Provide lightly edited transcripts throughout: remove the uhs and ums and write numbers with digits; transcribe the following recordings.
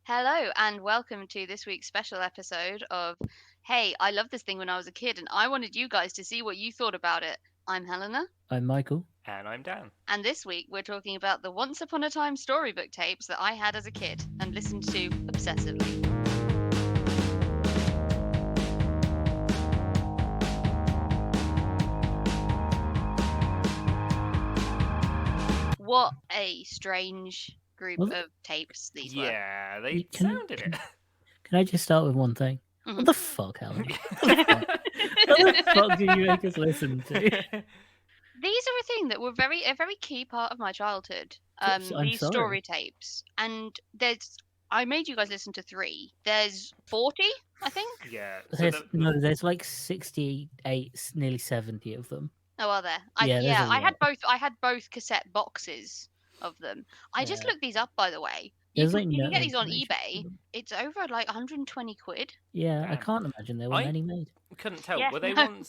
Hello, and welcome to this week's special episode of Hey, I loved this thing when I was a kid, and I wanted you guys to see what you thought about it. I'm Helena, I'm Michael. And I'm Dan. and this week we're talking about the Once Upon a Time storybook tapes that I had as a kid and listened to obsessively. What a strange group Well, of tapes these were. Yeah, they Can- sounded it. Can I just start with one thing? Mhm. What the fuck, Helen? What the fuck did you make us listen to? These are a thing that were a very key part of my childhood. Yes, I'm These sorry. story tapes, and I made you guys listen to 3. There's 40, I think. Yeah. There's like 68, nearly 70 of them. Oh, are there? Yeah, there's a I had lot. both. I had both cassette boxes of them. I just Yeah. looked these up, by the way. There's You like can no get these on information eBay. for them. It's over like 120 quid. Yeah, I Damn. can't imagine there were I- many made. Couldn't tell. Yeah, Were they no. ones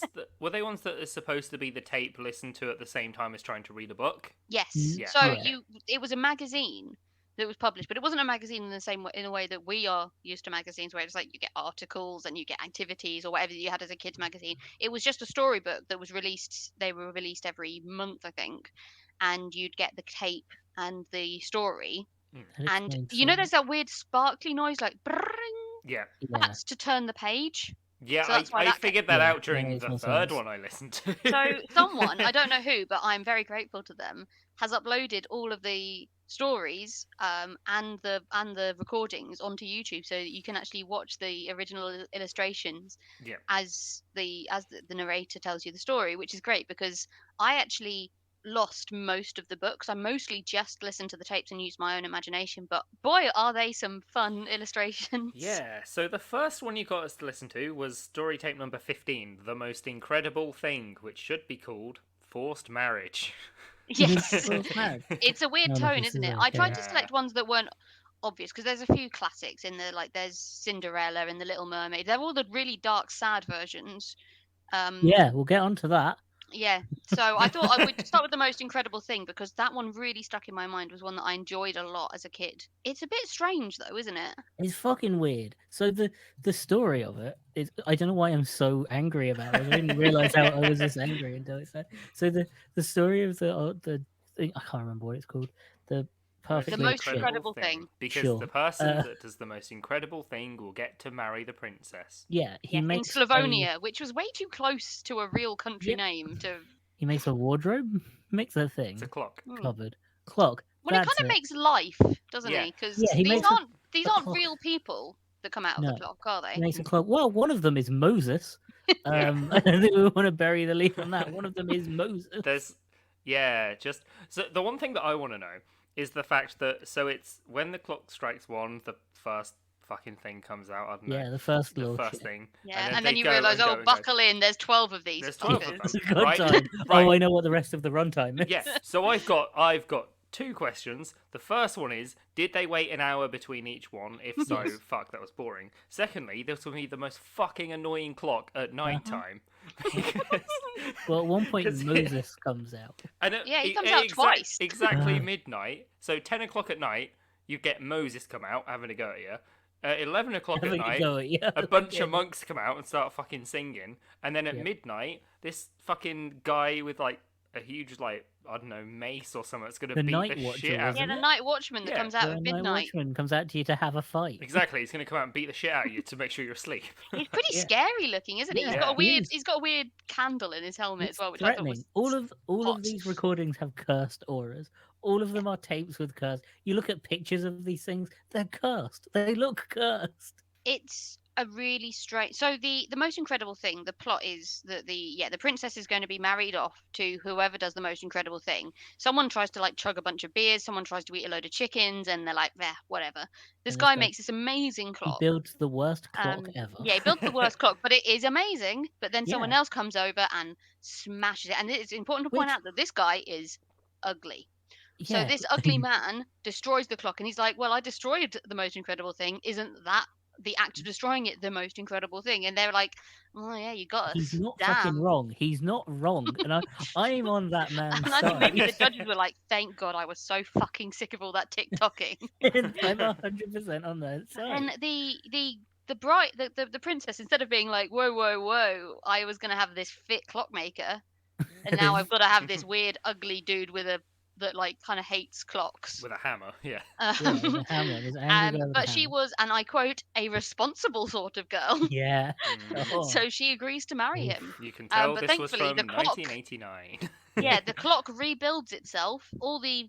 that are supposed to be the tape listened to at the same time as trying to read a book? Yes. Yeah. So Yeah. it was a magazine that was published, but it wasn't a magazine in the same way, in a way that we are used to magazines, where it's like you get articles and you get activities or whatever you had as a kids magazine. It was just a storybook that was released. They were released every month, I think, and you'd get the tape and the story. That And explains you know, some- there's that weird sparkly noise, like brrring. Yeah. Yeah. That's to turn the page. Yeah, So that's why I that- figured that Yeah, out during makes the more third sense. one I listened to. So someone, I don't know who, but I'm very grateful to them, has uploaded all of the stories and the recordings onto YouTube, so that you can actually watch the original illustrations Yeah. as the narrator tells you the story, which is great because I actually lost most of the books. I mostly just listened to the tapes and used my own imagination, but boy, are they some fun illustrations. Yeah, so the first one you got us to listen to was story tape number 15, The Most Incredible Thing, which should be called Forced Marriage. Yes. Well, no. It's a weird None of tone, this isn't is it? I tried to okay. select ones that weren't obvious because there's a few classics in there, like there's Cinderella and The Little Mermaid. They're all the really dark, sad versions. Yeah, we'll get onto that. Yeah. So I thought I would start with The Most Incredible Thing because that one really stuck in my mind. Was one that I enjoyed a lot as a kid. It's a bit strange though, isn't it? It's fucking weird. So the story of it is, I don't know why I'm so angry about it. I didn't realize how I was this angry until it said. So the story of the thing, I can't remember what it's called. The perfectly Most shit. Incredible Thing. Because Sure. the person that does the most incredible thing will get to marry the princess. Yeah, he Yeah, in makes Slavonia, which was way too close to a real country Yep. name to. he makes a wardrobe, makes a thing, It's a clock. cupboard, clock. Well, he That's kind of it. makes life, doesn't Yeah. he? Because Yeah, he these makes a aren't clock. real people that come out of No. the clock, are He they? makes a clock. Well, one of them is Moses. I don't think we want to bury the lead on that. One of them is Moses. So the one thing that I want to know is the fact that it's when the clock strikes 1, the first fucking thing comes out. I don't know. Yeah, the first The little first shit. thing. Yeah, and they then you go realise, and go oh, and go. buckle in. There's 12 of these. There's 12 of fuckers. them. Good Right? time. Right. Oh, I know what the rest of the runtime is. Yeah. So I've got 2 questions. The first one is, did they wait an hour between each one? If so, Yes. fuck, that was boring. Secondly, this will be the most fucking annoying clock at night time. Well, at one point Because- Moses comes out. Yeah, he comes out twice. Exactly midnight. So 10 o'clock at night, you get Moses come out having a go at you. At 11 o'clock at Having a night, go at you. a bunch of monks come out and start fucking singing. And then at Yeah. midnight, this fucking guy with like a huge like, I don't know, mace or something that's gonna The beat Night the Watcher, shit out of wasn't Yeah, you. the night watchman that Yeah. comes out The at night midnight. watchman comes out to you to have a fight. Exactly, he's gonna come out and beat the shit out of you to make sure you're asleep. He's pretty Yeah. scary looking, isn't he? He's Yeah, got a he weird. is. He's got a weird candle in his helmet It's as well, which I thought threatening. was. All hot. of these recordings have cursed auras. All of them are tapes with curse. You look at pictures of these things; they're cursed. They look cursed. It's a really strange. So the most incredible thing, the plot is that the princess is going to be married off to whoever does the most incredible thing. Someone tries to like chug a bunch of beers. Someone tries to eat a load of chickens, and they're like, whatever. This And guy this guy- makes this amazing He clock. builds the worst clock Um, ever. Yeah, he built the worst clock, but it is amazing. But then someone Yeah. else comes over and smashes it. And it's important to point Which- out that this guy is ugly. So Yeah, this ugly man destroys the clock, and he's like, "Well, I destroyed the most incredible thing. Isn't that the act of destroying it the most incredible thing. And they're like, oh yeah, you got us. He's not Damn. fucking wrong. He's not wrong. And I'm on that man's And I think side. maybe the judges were like, thank God I was so fucking sick of all that TikToking. I'm 100% on that side. And the bride, the princess, instead of being like, whoa, whoa, whoa, I was gonna have this fit clockmaker, and now I've got to have this weird, ugly dude that like kind of hates clocks. With a hammer, yeah. Yeah, the hammer. There's an angry girl with a But she hammer. was, and I quote, a responsible sort of girl. Yeah. Oh. So she agrees to marry Oof. him. You can tell but this was thankfully, from the clock- 1989. Yeah, the clock rebuilds itself. All the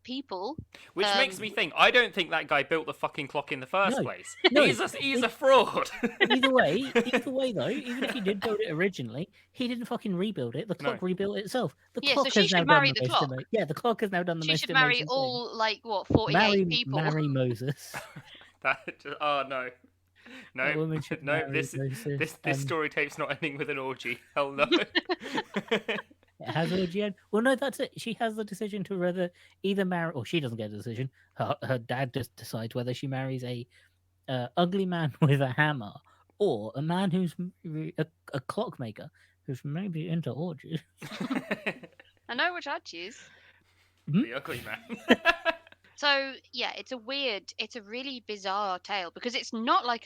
people. Which makes me think, I don't think that guy built the fucking clock in the first No. place. No. He's a fraud. Either way though, even if he did build it originally, he didn't fucking rebuild it. The clock rebuilt itself. The Yeah, clock so she has now should done marry the the most clock. Yeah, the clock has now done the She most should marry amazing all like what thing. 48 people. Marry Moses. Oh no. That No, woman should no, marry this Moses. story tape's not ending with an orgy. Hell no. It has orgy end. Well, no, that's it. She has the decision to either marry, or she doesn't get a decision. Her dad just decides whether she marries a ugly man with a hammer or a man who's a clockmaker who's maybe into orgies. I know which I'd choose. The ugly man. So yeah, it's a really bizarre tale because it's not like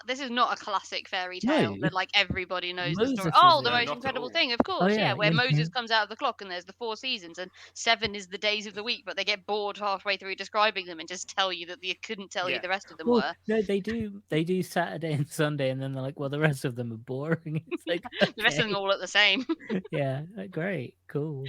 this is not a classic fairy tale No. that like everybody knows the Moses story. is Oh, it. the No, most not at incredible all. thing, of course, yeah, where yeah. Moses comes out of the clock and there's the 4 seasons and 7 is the days of the week, but they get bored halfway through describing them and just tell you that they couldn't tell you Yeah. the rest of them Well, were. no, they do Saturday and Sunday, and then they're like, well, the rest of them are boring. It's like, The rest of them okay. all look the same. Yeah, great, cool.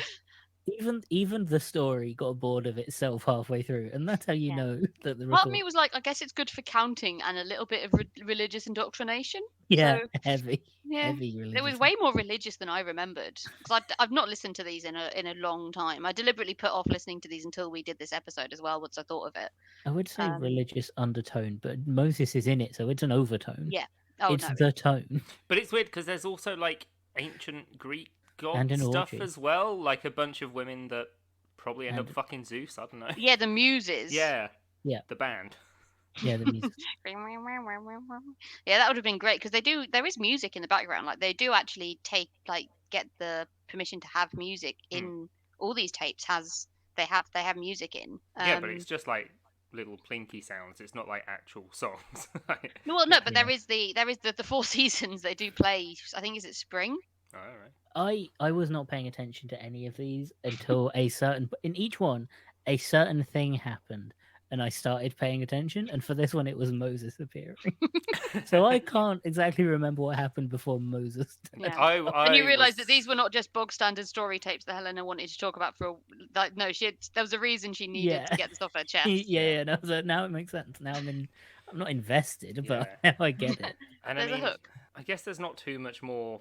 Even the story got bored of itself halfway through, and that's how you Yeah. know that the Part of record. me was like, I guess it's good for counting and a little bit of religious indoctrination. Yeah, So, heavy, yeah. heavy religion. It was way more religious than I remembered because I've not listened to these in a long time. I deliberately put off listening to these until we did this episode as well. Once I thought of it. I would say um, religious undertone, but Moses is in it, so it's an overtone. Yeah. Oh it's no. the tone. But it's weird because there's also like ancient Greek god And an stuff orgy. as well, like a bunch of women that probably end up And- fucking Zeus. I don't know. Yeah, the muses. Yeah. The band. Yeah, the music. Yeah, that would have been great because there is music in the background. Like they do actually get the permission to have music in all these tapes. They have music in. Yeah, but it's just like little plinky sounds. It's not like actual songs. Well, no, but Yeah. there is the 4 seasons. They do play. I think is it spring? All right. I was not paying attention to any of these until in each one a certain thing happened, and I started paying attention. And for this one, it was Moses appearing. So I can't exactly remember what happened before Moses. Yeah. I And you realise was- that these were not just bog standard story tapes that Helena wanted to talk about no, there was a reason she needed Yeah. to get this off her chest. Yeah. No, so now it makes sense. Now I'm not invested, but now I get it. And There's I a mean, hook. I guess there's not too much more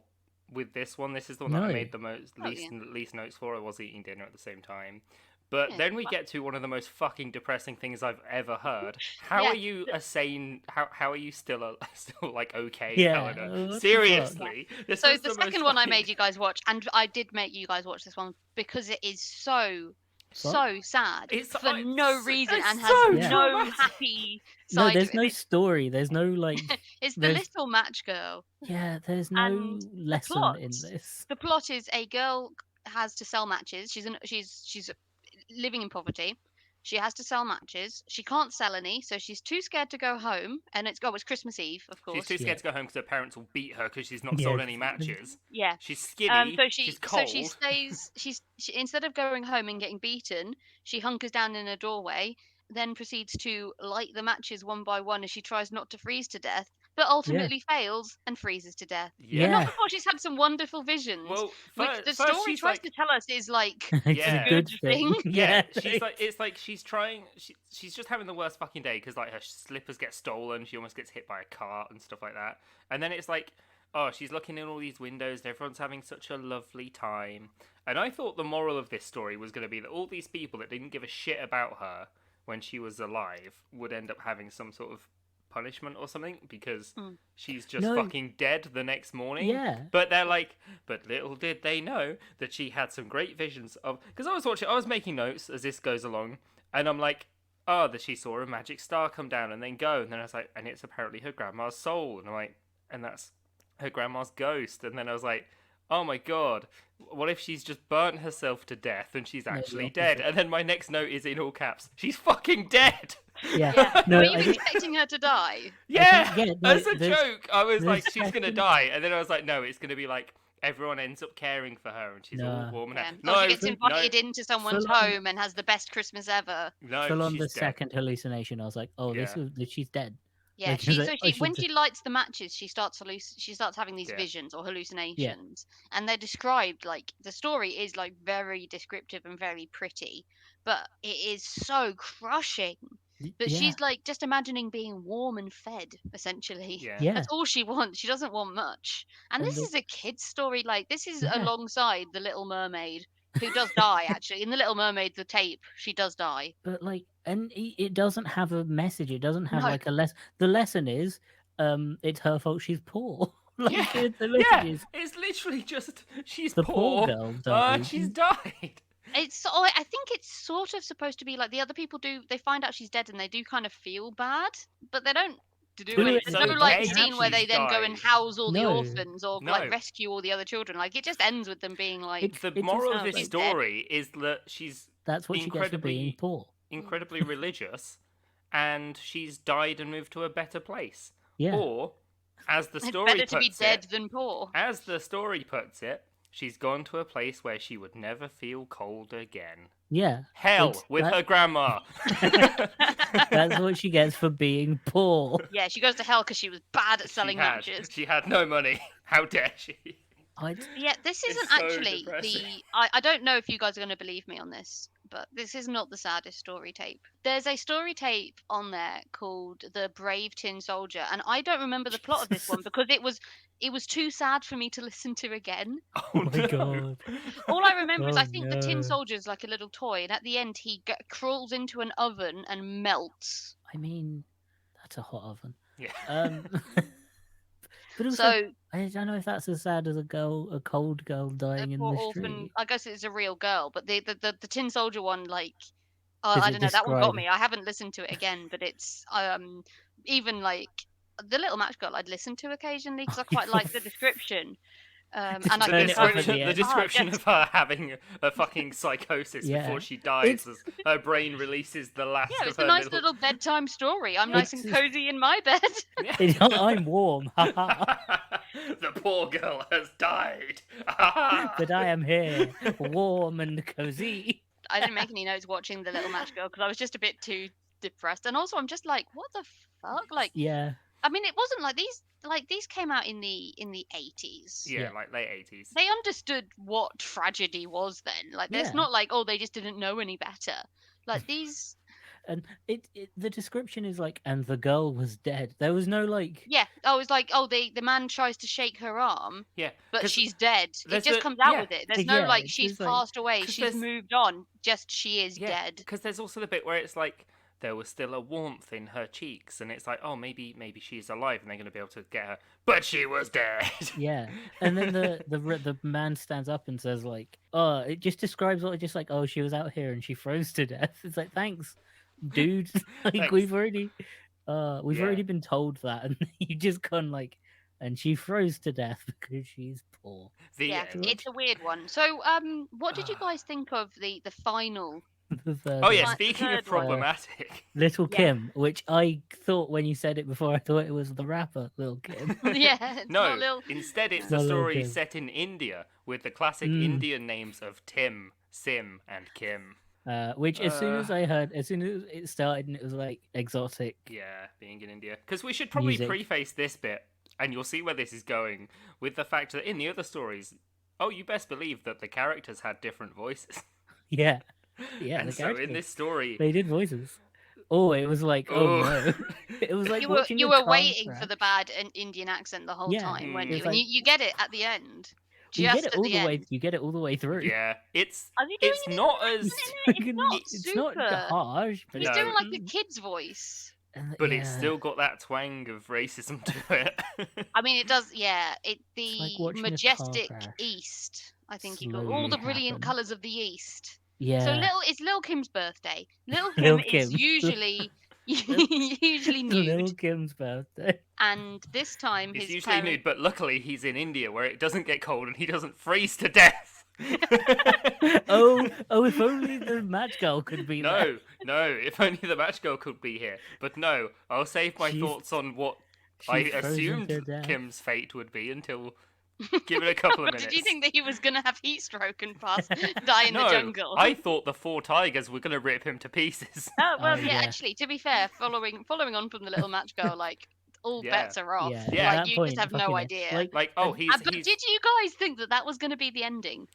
with this one. This is the one that I No. made the Oh, least notes for. I was eating dinner at the same time. But Yeah, then we well- get to one of the most fucking depressing things I've ever heard. How Yeah. are you a sane? How are you still like okay, Yeah, Helena? what the fuck? Seriously. This So was the most second one I fucking- made you guys watch, and I did make you guys watch this one because it is so sad It's- for it's no so- reason it's and has so no dramatic. happy No, side there's to no it. story. There's no like. It's the there's- little match girl. Yeah, there's no And lesson plot. in this. The plot is a girl has to sell matches. She's living in poverty. She has to sell matches. She can't sell any, so she's too scared to go home. And it's Christmas Eve, of course. She's too scared Yeah. to go home because her parents will beat her because she's not Yeah. sold any matches. Yeah. She's skinny. So she's cold. she stays. She instead of going home and getting beaten, she hunkers down in a doorway. Then proceeds to light the matches one by one as she tries not to freeze to death, but ultimately fails and freezes to death. Yeah. Not before she's had some wonderful visions, Well, which first, the first story she's tries like, to tell us is like It's Yeah. a good Good thing. thing. yeah, Yeah, she's like, it's like she's trying. She's just having the worst fucking day because like her slippers get stolen. She almost gets hit by a cart and stuff like that. And then it's like, oh, she's looking in all these windows and everyone's having such a lovely time. And I thought the moral of this story was going to be that all these people that didn't give a shit about her when she was alive would end up having some sort of punishment or something because she's just No. fucking dead the next morning. Yeah. But they're like, but little did they know that she had some great visions of. Because I was making notes as this goes along, and I'm like, oh, that she saw a magic star come down and then go. And then I was like, and it's apparently her grandma's soul. And I'm like, and that's her grandma's ghost. And then I was like, oh my god, what if she's just burnt herself to death and she's the actually opposite. dead? And then my next note is in all caps, she's fucking dead. Yeah. Yeah. No, Were you I think- expecting her to die? Yeah, yeah, no, as a there's- joke. I was there's like, she's gonna second- die. And then I was like, no, it's gonna be like, everyone ends up caring for her and she's all Nah. warm and Yeah. happy. Or No, she gets no, invited into someone's Full on- home and has the best Christmas ever. no, Full on she's the dead. second hallucination, I was like, oh, Yeah. she's dead. Yeah, Like, she, like, so oh, she, when she's- she lights the matches, she starts having these Yeah. visions or hallucinations, and they're described like the story is like very descriptive and very pretty, but it is so crushing that Yeah. she's like just imagining being warm and fed, essentially. Yeah. Yeah. That's all she wants. She doesn't want much. And And this the- is a kid's story. Like this is Yeah. alongside The Little Mermaid, who does die actually. In The Little Mermaid, the tape, she does die. But like, and it doesn't have a message. It doesn't have No. like a lesson. The lesson is, it's her fault. She's poor. Like, Yeah, the message Yeah, is it's literally just she's the poor. poor girl died. She's died. I think it's sort of supposed to be like the other people do. They find out she's dead and they do kind of feel bad, but they don't do Well, it. it's There's no so like bad scene where they she's then go and died. house all the No. orphans or No. like rescue all the other children. Like it just ends with them being like, The It just moral of sounds this like- story is that she's That's what she gets for being incredibly- poor. incredibly religious, and she's died and moved to a better place. Yeah. Or, as the it's story better puts to be dead it, than poor. as the story puts it, she's gone to a place where she would never feel cold again. Yeah. Hell, It's- with that- her grandma. That's what she gets for being poor. Yeah, she goes to hell because she was bad at selling matches. She had no money. How dare she? Yeah, this isn't so actually depressing. I don't know if you guys are going to believe me on this, but this is not the saddest story tape. There's a story tape on there called The Brave Tin Soldier, and I don't remember the plot of this one because it was too sad for me to listen to again. Oh, Oh my no. God. All I remember is I Oh, think the Tin no. Soldier is like a little toy, and at the end he crawls into an oven and melts. I mean, that's a hot oven. Yeah. But also, So I don't know if that's as sad as a cold girl the dying in poor the orphan, street. I guess it's a real girl, but the Tin Soldier one, like, Does I it don't know, that one got describe me. I haven't listened to it again, but it's even like the Little Match Girl I'd listen to occasionally because I quite like the description. And I Turn The think it up at description, the the end. description yes. of her having a fucking psychosis Yeah. before she dies It's- as her brain releases the last yeah, of it's her a nice little bedtime story. I'm nice and It's- cozy in my bed. Yeah. I'm warm, haha, The poor girl has died. but I am here, warm and cozy. I didn't make any notes watching the Little Match Girl because I was just a bit too depressed, and also I'm just like, what the fuck? Like, Yeah, I mean, it wasn't like these came out in the 80s. Yeah, Yeah. like late 80s. They understood what tragedy was then. Like, there's Yeah. not like, oh, they just didn't know any better. Like these, and the description is like, and the girl was dead. There was no like, yeah. Oh, it's like, oh, the man tries to shake her arm, Yeah, but 'cause she's dead. It there's just the- comes out yeah, with it. There's no yeah, like it's she's just like- passed away, 'cause she's there's- moved on. Just she is dead. because there's also the bit where it's like there was still a warmth in her cheeks, and it's like, oh, maybe she's alive, and they're going to be able to get her, but she was dead. yeah. And then the man stands up and says like, oh, it just describes what just like, oh, she was out here and she froze to death. It's like, thanks, dude. Like Thanks. we've already Yeah. already been told that, and you just gone like, and she froze to death because she's poor. The Yeah, end. it's a weird one. So, what did you guys think of the final? The third Oh yeah, one. Like the speaking of third one. problematic, Little Yeah. Kim, which I thought when you said it before, I thought it was the rapper Little Kim. Yeah, it's no, not Lil. instead it's It's the not Lil' story Kim. set in India with the classic Mm. Indian names of Tim, Sim, and Kim. Which as soon as it started and it was like exotic. Yeah, being in India. Because we should probably Music. preface this bit, and you'll see where this is going, with the fact that in the other stories, oh, you best believe that the characters had different voices. Yeah. Yeah. and the so characters in did. this story, They did voices. Oh, it was like, oh no. It was like You were watching you a were car waiting for crash. the bad Indian accent the whole Yeah, time, weren't it's you? And like- you get it at the end. You Just get it at all the the way. end. You get it all the way through. yeah, it's Are they doing it? not as, It's not It's not super. harsh, but He's No. doing like the kid's voice. but it's yeah. still got that twang of racism to it. I mean, it does. Yeah, like the watching a car majestic crash East. I think you call slowly all the brilliant happen. colours of the East. Yeah. So it's Lil Kim's birthday. Lil Lil Kim is Kim. usually usually Lil nude, Kim's birthday. and this time He's his usually parents. nude, but luckily he's in India where it doesn't get cold and he doesn't freeze to death. Oh, if only the match girl could be there. No, if only the match girl could be here. But no, I'll save my She's- thoughts on what I she's frozen assumed to death. Kim's fate would be until give it a couple of minutes. Did you think that he was gonna have heat stroke and die in no, the jungle? I thought the 4 tigers were gonna rip him to pieces. Oh well, Oh, yeah. yeah. Actually, to be fair, following on from the little match girl, like all Yeah. bets are off. Yeah, Yeah. at Like that you point, just have no fucking- idea. Like, Oh, he's But he's did you guys think that that was going to be the ending?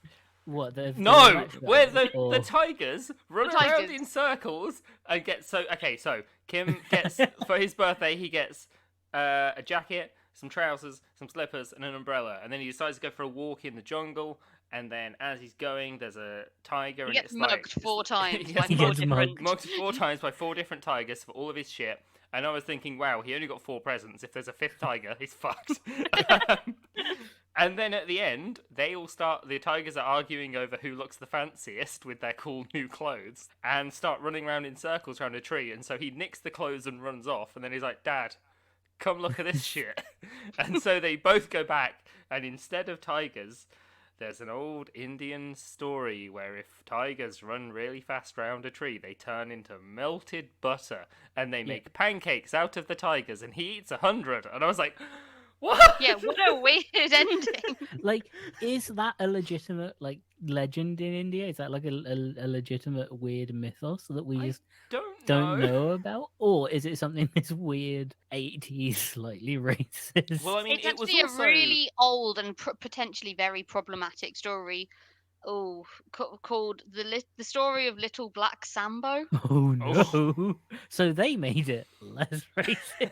what? The no, match girl? where the Or- tigers run The around tigers. in circles and get so Kim gets for his birthday he gets a jacket, some trousers, some slippers, and an umbrella, and then he decides to go for a walk in the jungle. And then as he's going, there's a tiger, He and gets it's mugged like 4 times He by gets 4 mugged. different. mugged 4 times by 4 different tigers for all of his shit. And I was thinking, wow, he only got 4 presents. If there's a 5th tiger, he's fucked. And then at the end, the tigers are arguing over who looks the fanciest with their cool new clothes and start running around in circles around a tree. And so he nicks the clothes and runs off. And then he's like, Dad, come look at this shit. And so they both go back. And instead of tigers, there's an old Indian story where if tigers run really fast round a tree, they turn into melted butter and they make pancakes out of the tigers, and he eats 100. And I was like, what? Yeah, what a weird ending. Like, is that a legitimate legend in India? Is that like a legitimate weird mythos that we I just don't know about, or is it something this weird 80s slightly racist? Well, I mean, It's it was actually also a really old and potentially very problematic story. Oh, called the story of Little Black Sambo. Oh Oh. no! So they made it less racist.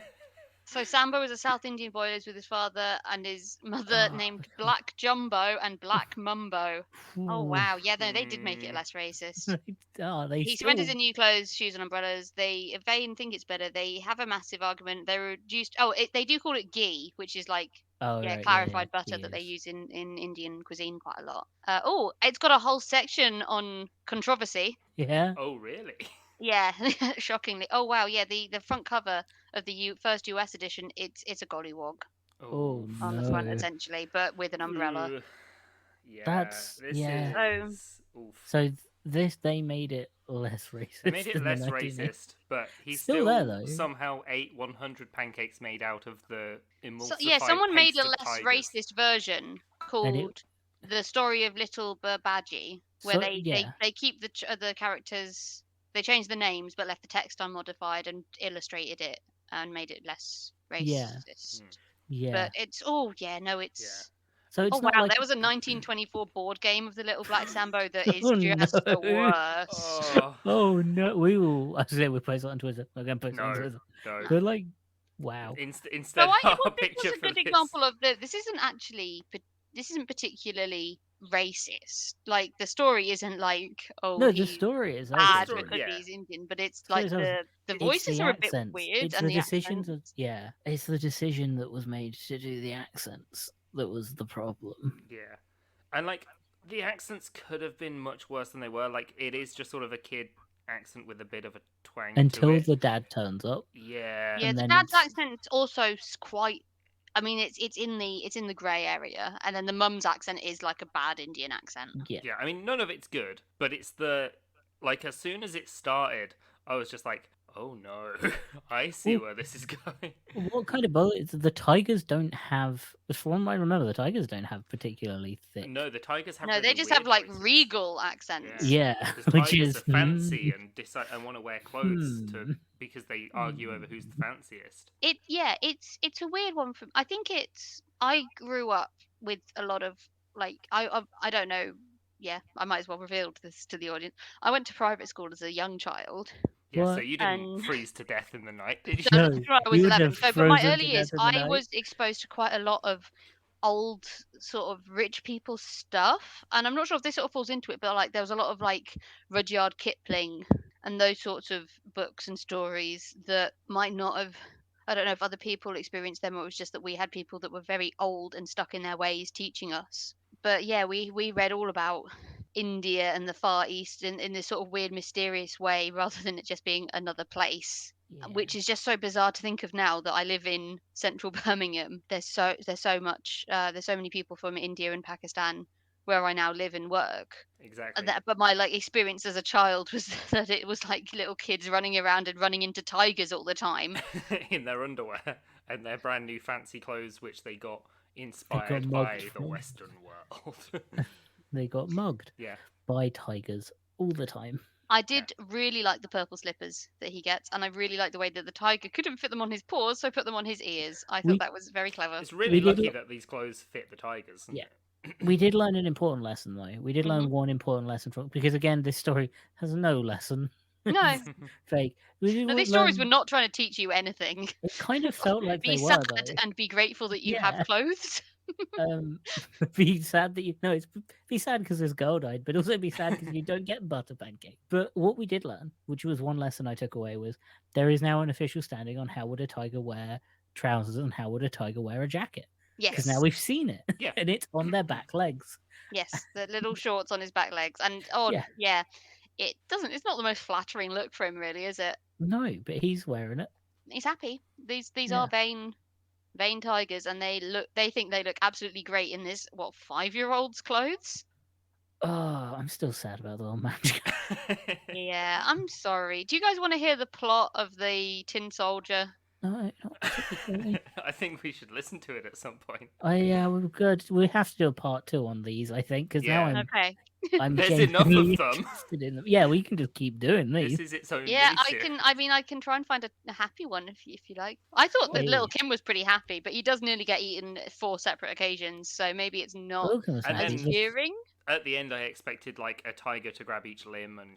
So Sambo was a South Indian boy, lives with his father and his mother, Oh, named Black Jumbo and Black Mumbo. Oh Ooh. wow, yeah, no, they did make it Mm. less racist. Oh, they He still... surrenders in new clothes, shoes, and umbrellas. They vain think it's better. They have a massive argument. They're reduced. Oh, they do call it ghee, which is like Oh, right, clarified butter that they yes. use in Indian cuisine quite a lot. Oh, it's got a whole section on controversy. Yeah. Oh, really? Yeah, shockingly. Oh wow, yeah, the front cover of the first US edition, it's a gollywog Oh, on the front no. essentially, but with an umbrella. Ooh. Yeah, That's- this yeah. is... Oof. So they made it less racist. They made it than the less 1980s. racist, but he Still still, there, though. somehow ate 100 pancakes made out of the emulsified Yeah, someone made paste a of less tigers. racist version called "The Story of Little Burbaji," where So- they yeah. keep the characters, they changed the names but left the text unmodified and illustrated it and made it less Yeah. racist. Yeah. But it's it's. So it's Oh not wow, like... there was a 1924 board game of the Little Black Sambo that is Oh, just the no. worst. Oh, Oh no, we will. I say we'll post it on Twitter. We're gonna post it on No. Twitter. no. But like, wow. Instead, So I our thought this picture was a for good this- example of this isn't actually this isn't particularly racist. Like the story isn't like No, the he's story is bad story, because yeah. he's Indian, but it's So like it's the It's voices the are a bit accents. weird It's and the decisions accents. it's the decision that was made to do the accents that was the problem. Yeah, and like the accents could have been much worse than they were. Like it is just sort of a kid accent with a bit of a twang to Until it. the dad turns up. Yeah, Yeah, and the then dad's it's- accent's also quite. I mean, it's in the grey area, and then the mum's accent is like a bad Indian accent. Yeah. yeah. I mean, none of it's good, but it's like as soon as it started, I was just like, oh no, I see Well, where this is going. What kind of bullets? The tigers don't have, from what I remember, the tigers don't have particularly thick. No, the tigers have. No, they really just weird have like voices. regal accents. Yeah, Because which tigers is are fancy and decide and want to wear clothes Hmm. because they argue over who's the fanciest. It's a weird one. I think I grew up with a lot of like I don't know. Yeah, I might as well reveal this to the audience. I went to private school as a young child. Yeah, so What? you didn't And- freeze to death in the night, did you? No, I was you would 11. have So, but my frozen to early years, death in the I night. was exposed to quite a lot of old sort of rich people stuff, and I'm not sure if this sort of falls into it, but like there was a lot of like Rudyard Kipling and those sorts of books and stories that might not have. I don't know if other people experienced them, or it was just that we had people that were very old and stuck in their ways teaching us. But yeah, we read all about India and the Far East in this sort of weird, mysterious way, rather than it just being another place. Yeah. Which is just so bizarre to think of now that I live in central Birmingham. There's so much there's so many people from India and Pakistan where I now live and work. Exactly. But my like experience as a child was that it was like little kids running around and running into tigers all the time. In their underwear and their brand new fancy clothes, which they got inspired mugged by the from- Western world. They got mugged Yeah. by tigers all the time. I did really like the purple slippers that he gets, and I really like the way that the tiger couldn't fit them on his paws, so I put them on his ears. I thought We- that was very clever. It's really We did lucky lo- that these clothes fit the tigers. Isn't Yeah. it? We did learn an important lesson, though. We did learn Mhm. one important lesson from because again, this story has no lesson. No, Fake. We did no, these learn- stories were not trying to teach you anything. It kind of felt like Be they were, sad though. and be grateful that you Yeah. have clothes. Be sad that be sad because this girl died, but also be sad because you don't get butter pancake. But what we did learn, which was one lesson I took away, was there is now an official standing on how would a tiger wear trousers and how would a tiger wear a jacket. Because Yes, now we've seen it, Yeah. and it's on their back legs. yes, the little shorts on his back legs, and yeah, it doesn't. It's not the most flattering look for him, really, is it? No, but he's wearing it. He's happy. These Yeah. are vain tigers, and they think they look absolutely great in this 5-year-old's clothes. Oh, I'm still sad about the little match. Yeah, I'm sorry. Do you guys want to hear the plot of the Tin Soldier? No, not particularly. I think we should listen to it at some point. Yeah, we're good. We have to do a part 2 on these, I think, because Yeah. now Okay. I'm There's enough of genuinely them. interested in them. Yeah, we can just keep doing these. This is its own Yeah, I miniseries. can. I mean, I can try and find a happy one if you like. I thought that Hey. Little Kim was pretty happy, but he does nearly get eaten 4 separate occasions, so maybe it's not Welcome, And Sandy. as then- Just- cheering. At the end, I expected like a tiger to grab each limb and,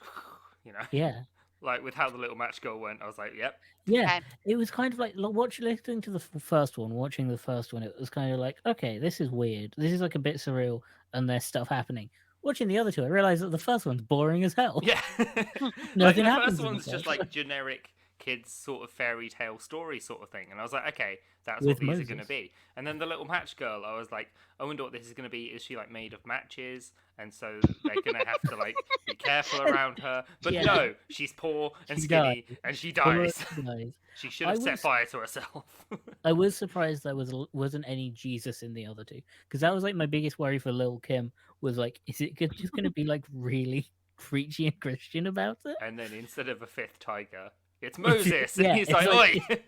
Yeah, like with how the little match girl went, I was like, yep. yeah. Okay. It was kind of like listening to the first one, watching the first one. It was kind of like, okay, this is weird. This is like a bit surreal, and there's stuff happening. Watching the other two, I realized that the first one's boring as hell. Yeah. Like, Nothing the happens first in the one's just first like generic kids sort of fairy tale story sort of thing, and I was like, okay, that's With what these are going to Moses. be. And then the little match girl, I was like, I wonder what this is going to be. Is she like made of matches, and so they're going to have to like be careful around her? But Yeah. no, she's poor and She skinny, dies. and she Almost dies. dies. She should I have set was- fire to herself. I was surprised there wasn't any Jesus in the other two, because that was like my biggest worry for Lil Kim. Was like, is it just going to be like really preachy and Christian about it? And then instead of a fifth tiger, it's Moses, yeah, and he's it's like, like- oi.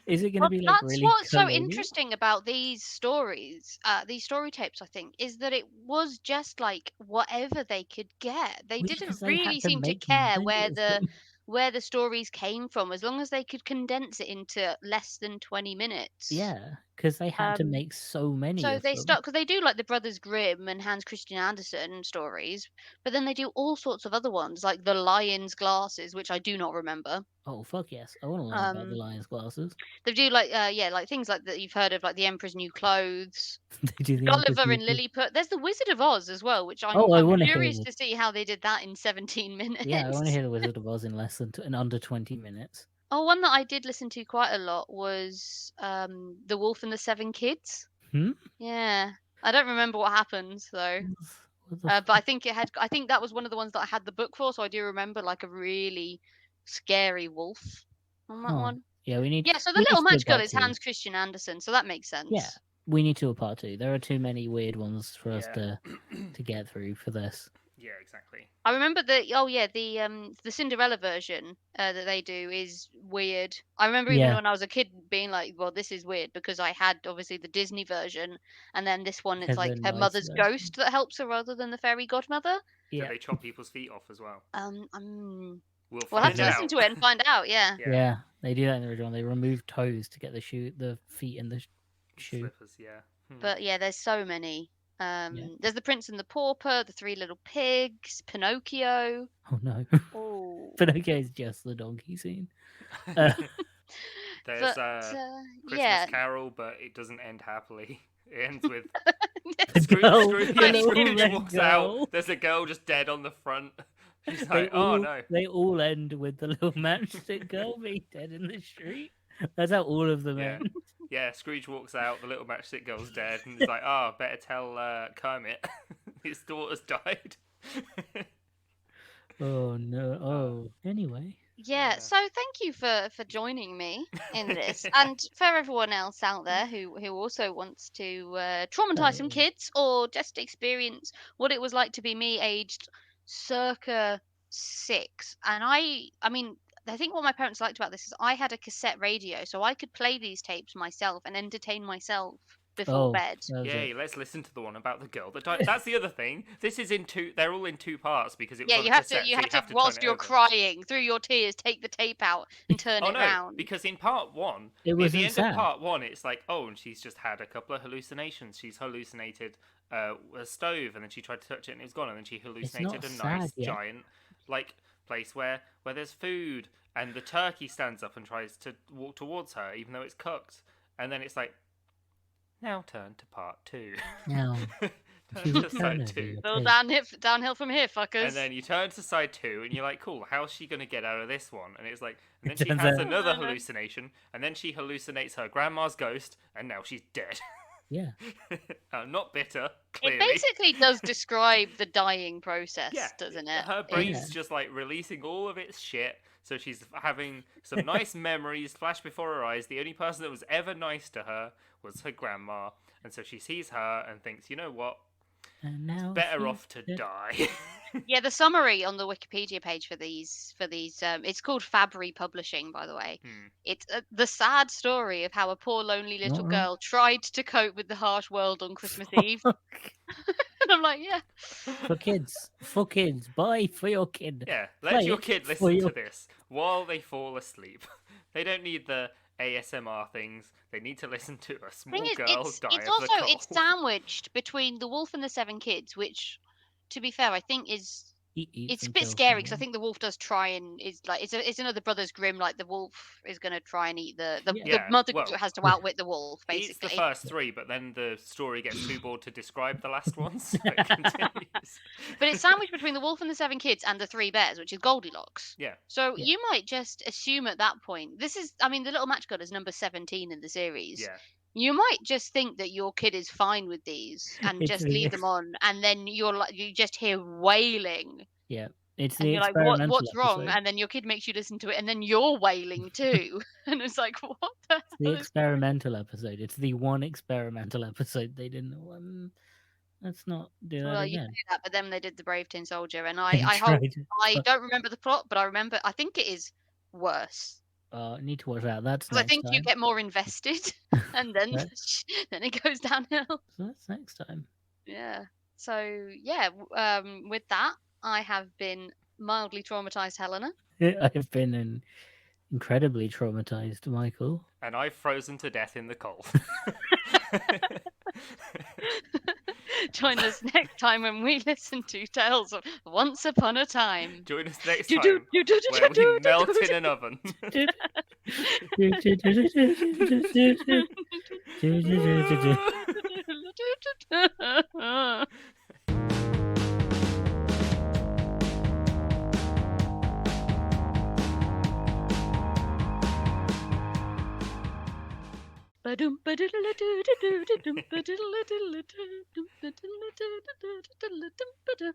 Is it going to Well, be like that's really? what's so colonial? interesting about these stories, these story tapes, I think, is that it was just like whatever they could get. They Well, didn't 'cause they had really to seem to make care many of them. where the stories came from, as long as they could condense it into less than 20 minutes. Yeah, because they had to Um, make so many. So of they them. start because they do like the Brothers Grimm and Hans Christian Andersen stories, but then they do all sorts of other ones like the Lion's Glasses, which I do not remember. Oh fuck yes! I want to learn about the Um, lion's glasses. They do like like things like that you've heard of, like the Emperor's New Clothes, They do the Gulliver Emperor's and New Lilliput. There's the Wizard of Oz as well, which Oh, I I'm wanna hear curious this. to see how they did that in 17 minutes. Yeah, I want to hear the Wizard of Oz in less than in under 20 minutes. Oh, one that I did listen to quite a lot was The Wolf and the Seven Kids. Hmm? Yeah, I don't remember what happens though. What the But I think I think that was one of the ones that I had the book for, so I do remember like a really scary wolf on that Huh. one. Yeah, we need. Yeah, so we the need little to do match girl part is two. Hans Christian Andersen, so that makes sense. Yeah, we need to do a part 2. There are too many weird ones for us Yeah. to get through for this. Yeah, exactly. I remember the Cinderella version that they do is weird. I remember even Yeah. when I was a kid being like, well, this is weird because I had obviously the Disney version, and then this one it's Has like a her nice mother's version. ghost that helps her rather than the fairy godmother. Do Yeah, they chop people's feet off as well? We'll We'll have find to out. listen to it and find out. Yeah. yeah, they do that in the original. They remove toes to get the feet in the shoe. Slippers, yeah. But yeah, there's so many. There's the Prince and the Pauper, the Three Little Pigs, Pinocchio. Oh no, Oh, Pinocchio is just the donkey scene. Uh, There's but Christmas yeah, Carol, but it doesn't end happily. It ends with The Scrooge, girl, Scrooge, the yeah, little Scrooge red walks girl. out. There's a girl just dead on the front. She's They like, oh all, no. They all end with the little matchstick girl being dead in the street. That's how all of them Yeah. end. Yeah, Scrooge walks out, the little matchstick girl's dead, and he's like, oh, better tell Kermit his daughter's died. Oh no. Oh. Anyway. Yeah, Yeah. so thank you for joining me in this, and for everyone else out there who also wants to traumatize some Oh. kids or just experience what it was like to be me, aged circa 6. And I mean, I think what my parents liked about this is I had a cassette radio, so I could play these tapes myself and entertain myself before Oh. bed. That was it. Yay, let's listen to the one about the girl that died. That's the other thing. This is in two. They're all in 2 parts because it was Yeah, on you a have cassette, to you so have to turn whilst it you're over. crying through your tears, take the tape out and turn Oh it no, round. because in part 1, It near the wasn't end sad. of part 1, it's like, oh, and she's just had a couple of hallucinations. She's hallucinated a stove, and then she tried to touch it, and it was gone. And then she hallucinated a not nice sad yet. giant, like, place where there's food, and the turkey stands up and tries to walk towards her, even though it's cooked. And then it's like, now turn to part 2. Now. Turn to side over 2. your Well, tape. downhill from here, fuckers. And then you turn to side 2, and you're like, cool, how's she going to get out of this one? And it's like, and then It she turns has out- another No, no. hallucination, and then she hallucinates her grandma's ghost, and now she's dead. Yeah. Not bitter, It clearly. basically does describe the dying process, Yeah, doesn't it? Her It- brain's just like releasing all of its shit, so she's having some nice memories flash before her eyes. The only person that was ever nice to her was her grandma, and so she sees her and thinks, you know what? And now Better she's off to dead. die. Yeah, the summary on the Wikipedia page for these it's called Fabry Publishing, by the way. Hmm. It's the sad story of how a poor lonely little Not wrong. girl tried to cope with the harsh world on Christmas Eve. And I'm like, yeah. For kids. For kids. Buy for your kid. Yeah, let Play your it kid for listen your- to this while they fall asleep. They don't need the ASMR things. They need to listen to a small Thing is, girl it's die it's of also the cold. it's sandwiched between The Wolf and the Seven Kids, which, to be fair, I think is it's a bit scary because I think the wolf does try and is like it's another Brothers Grimm. Like the wolf is going to try and eat the Yeah, mother well, has to outwit the wolf He eats the basically. first 3, but then the story gets too bored to describe the last ones. So it continues. But it's sandwiched between the wolf and the Seven Kids and the Three Bears, which is Goldilocks. Yeah. So Yeah. you might just assume at that point, I mean, the Little Match Girl is number 17 in the series. Yeah. You might just think that your kid is fine with these and It's just the leave them on, and then you just hear wailing. It's And the you're like, experimental what's wrong? episode. And then your kid makes you listen to it, and then you're wailing too. And it's like, what the It's the hell is experimental episode. It's the one experimental episode they didn't. Let's not do that Well, you again. say that, but then they did the Brave Tin Soldier, and They I tried. don't remember the plot, but I think it is worse. I need to watch that. That's Because I next think you time. get more invested, and then Right. then it goes downhill. So that's next time. Yeah. So yeah, with that, I have been mildly traumatized, Helena. I've been incredibly traumatized, Michael. And I've frozen to death in the cold. Join us next time when we listen to Tales of Once Upon a Time. Join us next Do, time do, do, where do, we do, melt do, in an oven. Ba-dum, ba-diddle-a-doo-doo-doo-doo-dum, ba-diddle-a-diddle-a-doo-dum, ba-diddle-a-doo-doo-doo-dum, ba-dum.